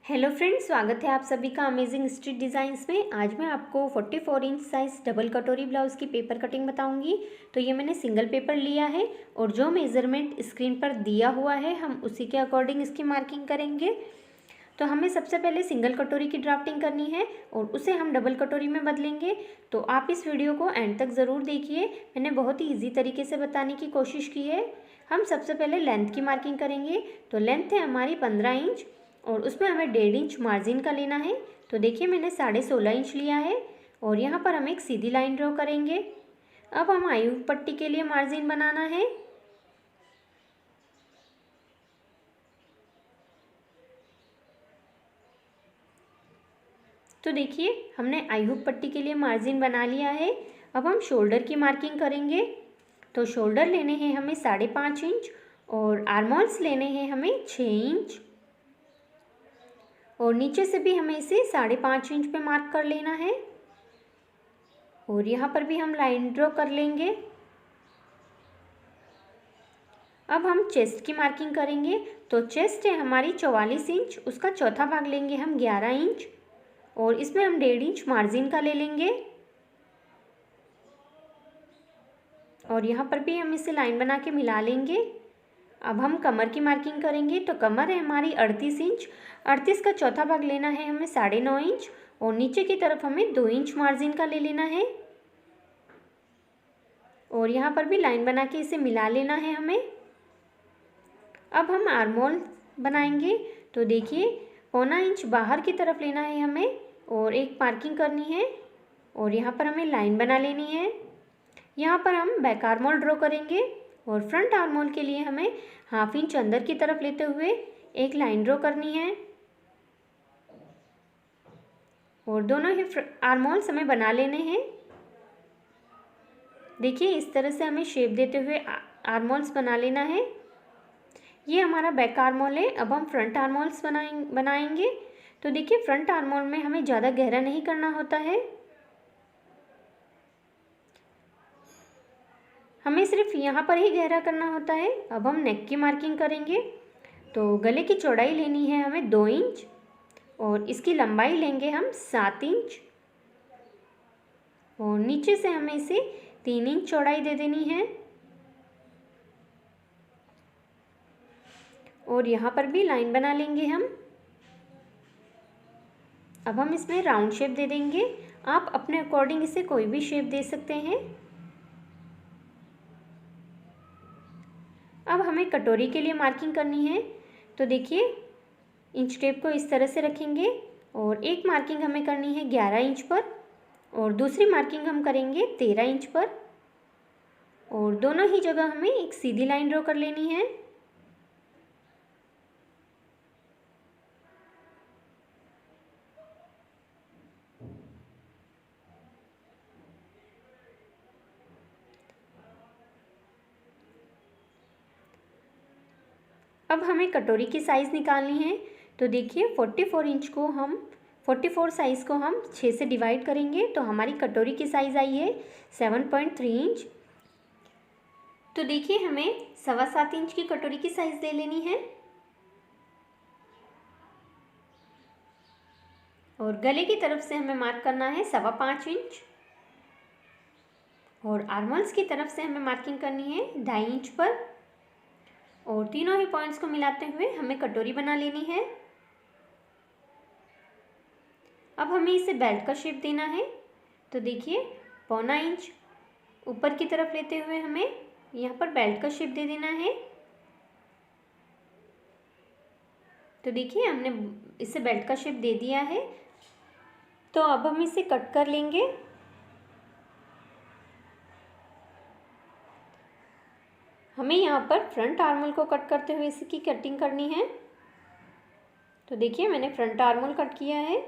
Hello friends, स्वागत है आप सभी का अमेजिंग स्ट्रीट डिज़ाइंस में। आज मैं आपको 44 इंच साइज़ डबल कटोरी ब्लाउज़ की पेपर कटिंग बताऊंगी। तो ये मैंने सिंगल पेपर लिया है और जो मेज़रमेंट स्क्रीन पर दिया हुआ है हम उसी के अकॉर्डिंग इसकी मार्किंग करेंगे। तो हमें सबसे पहले सिंगल कटोरी की ड्राफ्टिंग करनी है और उसे हम डबल कटोरी में बदलेंगे। तो आप इस वीडियो को एंड तक ज़रूर देखिए, मैंने बहुत ही ईजी तरीके से बताने की कोशिश की है। हम सबसे पहले लेंथ की मार्किंग करेंगे। तो लेंथ है हमारी 15 इंच और उसमें हमें 1.5 इंच मार्जिन का लेना है। तो देखिए मैंने 16.5 इंच लिया है और यहाँ पर हम एक सीधी लाइन ड्रॉ करेंगे। अब हम आयु पट्टी के लिए मार्जिन बनाना है। तो देखिए हमने आई हुक पट्टी के लिए मार्जिन बना लिया है। अब हम शोल्डर की मार्किंग करेंगे। तो शोल्डर लेने हैं हमें 5.5 इंच और आर्महोल्स लेने हैं हमें 6 इंच और नीचे से भी हमें इसे 5.5 इंच पे मार्क कर लेना है और यहाँ पर भी हम लाइन ड्रॉ कर लेंगे। अब हम चेस्ट की मार्किंग करेंगे। तो चेस्ट है हमारी 44 इंच, उसका चौथा भाग लेंगे हम 11 इंच और इसमें हम 1.5 इंच मार्जिन का ले लेंगे और यहाँ पर भी हम इसे लाइन बना के मिला लेंगे। अब हम कमर की मार्किंग करेंगे। तो कमर है हमारी 38 इंच, 38 का चौथा भाग लेना है हमें 9.5 इंच और नीचे की तरफ हमें 2 इंच मार्जिन का ले लेना है और यहाँ पर भी लाइन बना के इसे मिला लेना है हमें। अब हम आर्महोल बनाएंगे। तो देखिए 1.25 इंच बाहर की तरफ लेना है हमें और एक मार्किंग करनी है और यहाँ पर हमें लाइन बना लेनी है। यहाँ पर हम बैक आर्महोल ड्रॉ करेंगे और फ्रंट आर्महोल के लिए हमें 1/2 इंच अंदर की तरफ लेते हुए एक लाइन ड्रॉ करनी है और दोनों ही आर्महोल्स हमें बना लेने हैं। देखिए इस तरह से हमें शेप देते हुए आर्महोल्स बना लेना है। ये हमारा बैक आर्महोल है। अब हम फ्रंट आर्महोल्स बनाएंगे। तो देखिए फ्रंट आर्महोल में हमें ज़्यादा गहरा नहीं करना होता है, हमें सिर्फ यहाँ पर ही गहरा करना होता है। अब हम नेक की मार्किंग करेंगे। तो गले की चौड़ाई लेनी है हमें 2 इंच और इसकी लंबाई लेंगे हम 7 इंच और नीचे से हमें इसे 3 इंच चौड़ाई दे देनी है और यहाँ पर भी लाइन बना लेंगे हम। अब हम इसमें राउंड शेप दे देंगे। आप अपने अकॉर्डिंग इसे कोई भी शेप दे सकते हैं। अब हमें कटोरी के लिए मार्किंग करनी है। तो देखिए इंच टेप को इस तरह से रखेंगे और एक मार्किंग हमें करनी है 11 इंच पर और दूसरी मार्किंग हम करेंगे 13 इंच पर और दोनों ही जगह हमें एक सीधी लाइन ड्रॉ कर लेनी है। अब हमें कटोरी की साइज़ निकालनी है। तो देखिए 44 इंच को हम 44 साइज़ को हम 6 से डिवाइड करेंगे तो हमारी कटोरी की साइज़ आई है 7.3 इंच। तो देखिए हमें 7.25 इंच की कटोरी की साइज़ ले लेनी है और गले की तरफ से हमें मार्क करना है 5.25 इंच और आर्महोल्स की तरफ से हमें मार्किंग करनी है 2.5 इंच पर और तीनों ही पॉइंट्स को मिलाते हुए हमें कटोरी बना लेनी है। अब हमें इसे बेल्ट का शेप देना है। तो देखिए 1.25 इंच ऊपर की तरफ लेते हुए हमें यहाँ पर बेल्ट का शेप दे देना है। तो देखिए हमने इसे बेल्ट का शेप दे दिया है। तो अब हम इसे कट कर लेंगे। हमें यहाँ पर फ्रंट आर्महोल को कट करते हुए इसकी कटिंग करनी है। तो देखिए मैंने फ्रंट आर्महोल कट किया है।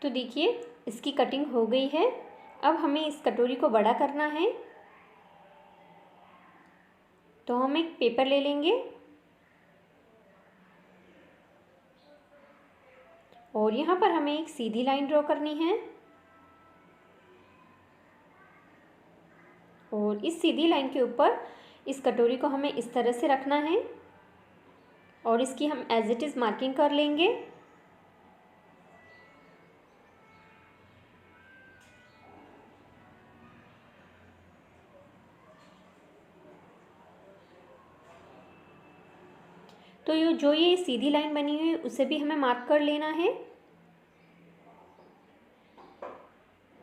तो देखिए इसकी कटिंग हो गई है। अब हमें इस कटोरी को बड़ा करना है। तो हम एक पेपर ले लेंगे और यहाँ पर हमें एक सीधी लाइन ड्रॉ करनी है और इस सीधी लाइन के ऊपर इस कटोरी को हमें इस तरह से रखना है और इसकी हम एज इट इज़ मार्किंग कर लेंगे। तो ये सीधी लाइन बनी हुई है उसे भी हमें मार्क कर लेना है।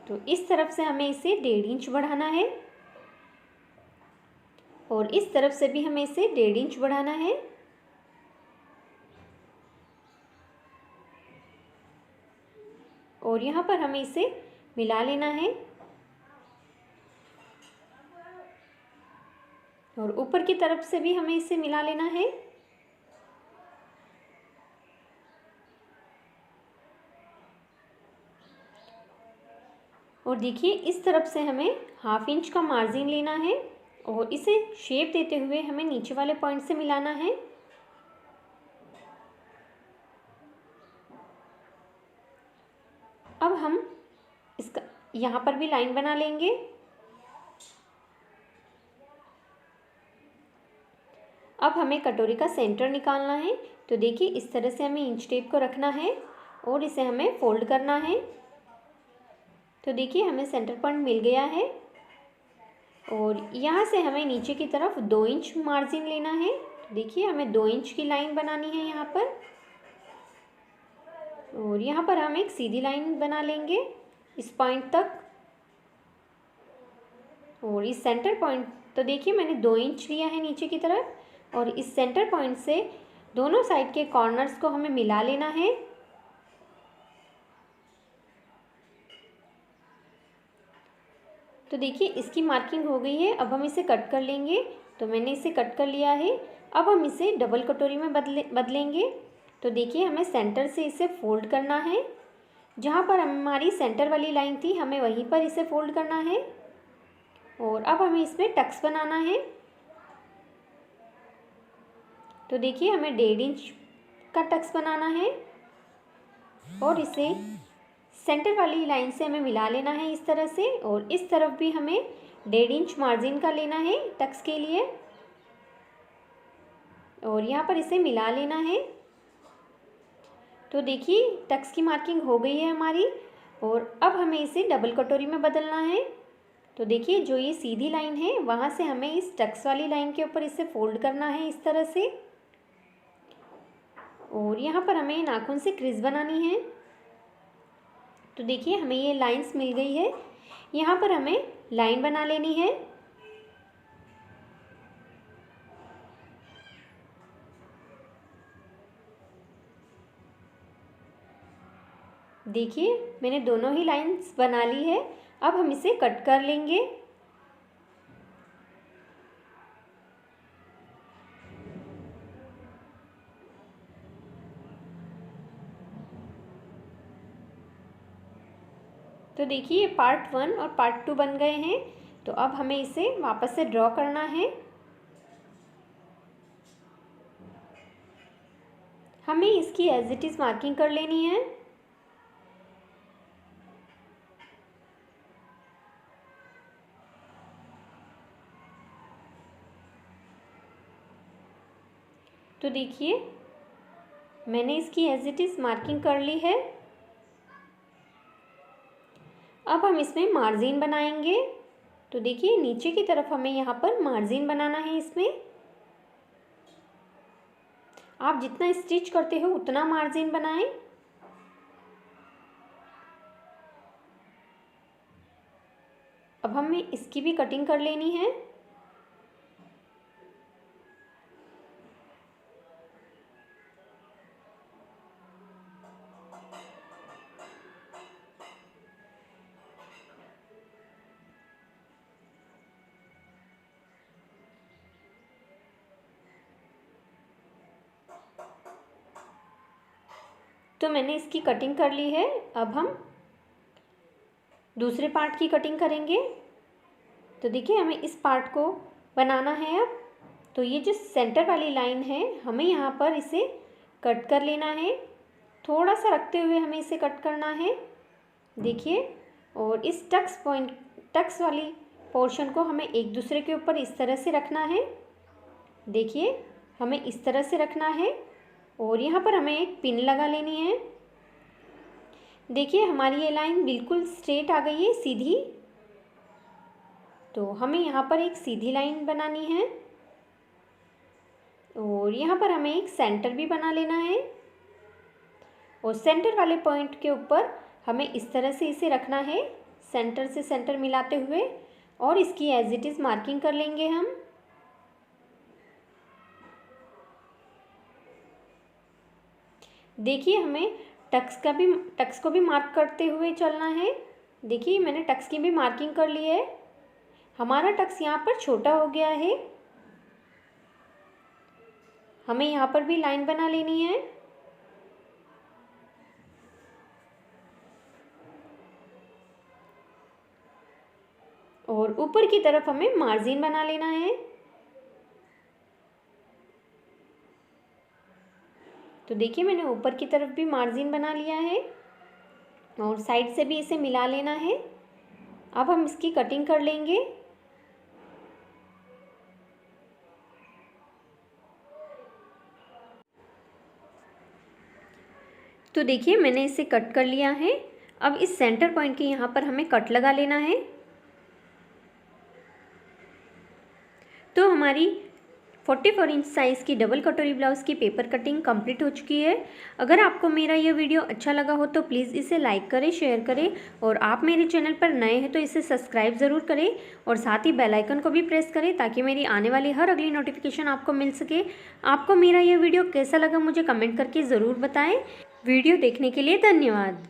तो इस तरफ से हमें इसे 1.5 इंच बढ़ाना है और इस तरफ से भी हमें इसे 1.5 इंच बढ़ाना है। और यहाँ पर हमें इसे मिला लेना है और ऊपर की तरफ से भी हमें इसे मिला लेना है। और देखिए इस तरफ से हमें 1/2 इंच का मार्जिन लेना है और इसे शेप देते हुए हमें नीचे वाले पॉइंट से मिलाना है। अब हम इसका यहाँ पर भी लाइन बना लेंगे। अब हमें कटोरी का सेंटर निकालना है। तो देखिए इस तरह से हमें इंच टेप को रखना है और इसे हमें फोल्ड करना है। तो देखिए हमें सेंटर पॉइंट मिल गया है और यहाँ से हमें नीचे की तरफ 2 इंच मार्जिन लेना है। तो देखिए हमें 2 इंच की लाइन बनानी है यहाँ पर और यहाँ पर हम एक सीधी लाइन बना लेंगे इस पॉइंट तक। और इस सेंटर पॉइंट तो देखिए मैंने 2 इंच लिया है नीचे की तरफ और इस सेंटर पॉइंट से दोनों साइड के कॉर्नर्स को हमें मिला लेना है। तो देखिए इसकी मार्किंग हो गई है। अब हम इसे कट कर लेंगे। तो मैंने इसे कट कर लिया है। अब हम इसे डबल कटोरी में बदलेंगे। तो देखिए हमें सेंटर से इसे फोल्ड करना है। जहाँ पर हमारी सेंटर वाली लाइन थी हमें वहीं पर इसे फोल्ड करना है और अब हमें इसमें टक्स बनाना है। तो देखिए हमें 1.5 इंच का टक्स बनाना है और इसे सेंटर वाली लाइन से हमें मिला लेना है इस तरह से। और इस तरफ भी हमें 1.5 इंच मार्जिन का लेना है टक्स के लिए और यहाँ पर इसे मिला लेना है। तो देखिए टक्स की मार्किंग हो गई है हमारी और अब हमें इसे डबल कटोरी में बदलना है। तो देखिए जो ये सीधी लाइन है वहाँ से हमें इस टक्स वाली लाइन के ऊपर इसे फोल्ड करना है इस तरह से और यहाँ पर हमें नाखून से क्रीज बनानी है। तो देखिए हमें ये लाइंस मिल गई है। यहाँ पर हमें लाइन बना लेनी है। देखिए मैंने दोनों ही लाइंस बना ली है। अब हम इसे कट कर लेंगे। तो देखिए पार्ट 1 और पार्ट 2 बन गए हैं। तो अब हमें इसे वापस से ड्रॉ करना है। हमें इसकी एज इट इज़ मार्किंग कर लेनी है। तो देखिए मैंने इसकी एज इट इज़ मार्किंग कर ली है। अब हम इसमें मार्जिन बनाएंगे। तो देखिए नीचे की तरफ हमें यहाँ पर मार्जिन बनाना है। इसमें आप जितना स्टिच करते हो उतना मार्जिन बनाएं। अब हमें इसकी भी कटिंग कर लेनी है। तो मैंने इसकी कटिंग कर ली है। अब हम दूसरे पार्ट की कटिंग करेंगे। तो देखिए हमें इस पार्ट को बनाना है अब। तो ये जो सेंटर वाली लाइन है हमें यहाँ पर इसे कट कर लेना है, थोड़ा सा रखते हुए हमें इसे कट करना है, देखिए। और इस टक्स वाली पोर्शन को हमें एक दूसरे के ऊपर इस तरह से रखना है, देखिए हमें इस तरह से रखना है। और यहाँ पर हमें एक पिन लगा लेनी है, देखिए हमारी ये लाइन बिल्कुल स्ट्रेट आ गई है, सीधी। तो हमें यहाँ पर एक सीधी लाइन बनानी है और यहाँ पर हमें एक सेंटर भी बना लेना है। और सेंटर वाले पॉइंट के ऊपर हमें इस तरह से इसे रखना है, सेंटर से सेंटर मिलाते हुए, और इसकी एज इट इज़ मार्किंग कर लेंगे हम। देखिए हमें टक्स को भी मार्क करते हुए चलना है। देखिए मैंने टक्स की भी मार्किंग कर ली है। हमारा टक्स यहाँ पर छोटा हो गया है, हमें यहाँ पर भी लाइन बना लेनी है। और ऊपर की तरफ हमें मार्जिन बना लेना है। तो देखिए मैंने ऊपर की तरफ भी मार्जिन बना लिया है और साइड से भी इसे मिला लेना है। अब हम इसकी कटिंग कर लेंगे। तो देखिए मैंने इसे कट कर लिया है। अब इस सेंटर पॉइंट के यहाँ पर हमें कट लगा लेना है। तो हमारी 44 इंच साइज़ की डबल कटोरी ब्लाउज़ की पेपर कटिंग कंप्लीट हो चुकी है। अगर आपको मेरा ये वीडियो अच्छा लगा हो तो प्लीज़ इसे लाइक करें, शेयर करें, और आप मेरे चैनल पर नए हैं तो इसे सब्सक्राइब ज़रूर करें और साथ ही बेल आइकन को भी प्रेस करें ताकि मेरी आने वाली हर अगली नोटिफिकेशन आपको मिल सके। आपको मेरा ये वीडियो कैसा लगा मुझे कमेंट करके ज़रूर बताएँ। वीडियो देखने के लिए धन्यवाद।